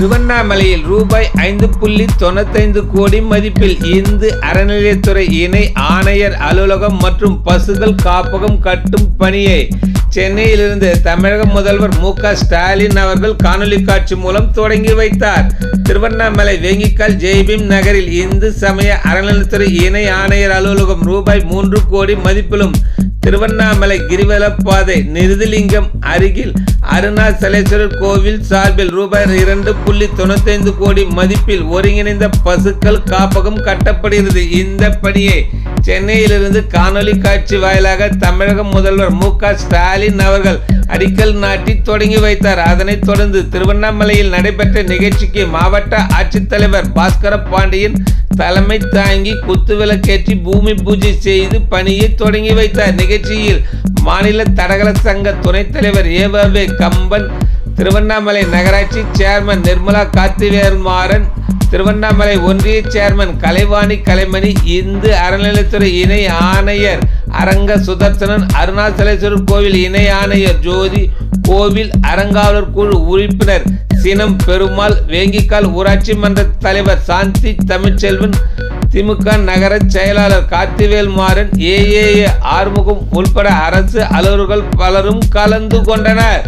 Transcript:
திருவண்ணாமலையில் ரூபாய் 5.95 கோடி மதிப்பில் இந்து அறநிலையத்துறை இணை ஆணையர் அலுவலகம் மற்றும் பசுகள் காப்பகம் கட்டும் பணியை சென்னையிலிருந்து தமிழக முதல்வர் மு.க. ஸ்டாலின் அவர்கள் காணொலி காட்சி மூலம் தொடங்கி வைத்தார். திருவண்ணாமலை வேங்கிக்கால் ஜெய்பீம் நகரில் இந்து சமய அறநிலையத்துறை இணை ஆணையர் அலுவலகம் ரூபாய் 3 கோடி மதிப்பிலும், திருவண்ணாமலை கிரிவலப்பாதை நிருதிலிங்கம் அருகில் அருணாசலேஸ்வரர் கோவில் சார்பில் ரூபாய் 2.95 கோடி மதிப்பில் ஒருங்கிணைந்த பசுக்கள் காப்பகம் கட்டப்படுகிறது. இந்த பணியை சென்னையிலிருந்து காணொலி காட்சி வாயிலாக தமிழக முதல்வர் மு.க. ஸ்டாலின் அவர்கள் அடிக்கல் நாட்டி தொடங்கி வைத்தார். அதனைத் தொடர்ந்து திருவண்ணாமலையில் நடைபெற்ற நிகழ்ச்சிக்கு மாவட்ட ஆட்சித்தலைவர் பாஸ்கர பாண்டியன் தலைமை தாங்கி குத்துவிளக்கேற்றி பூமி பூஜை செய்து பணியை தொடங்கி வைத்தார். நிகழ்ச்சியில் மாநில தடகள சங்க துணைத் தலைவர் ஏ.வ. கம்பன், திருவண்ணாமலை நகராட்சி சேர்மன் நிர்மலா கார்த்திவேல்மாறன், திருவண்ணாமலை ஒன்றிய சேர்மன் கலைவாணி கலைமணி, இந்து அறநிலையத்துறை இணை ஆணையர் அரங்க சுதர்சனன், அருணாசலேஸ்வரர் கோவில் இணை ஆணையர் ஜோதி, கோவில் அறங்காவலர் குழு உறுப்பினர் சினம் பெருமாள், வேங்கிக்கால் ஊராட்சி மன்ற தலைவர் சாந்தி தமிழ்ச்செல்வன், திமுக நகர செயலாளர் கார்த்திவேல்மாறன், ஏஏஏ ஆறுமுகம் உள்பட அரசு அலுவலர்கள் பலரும் கலந்து கொண்டனர்.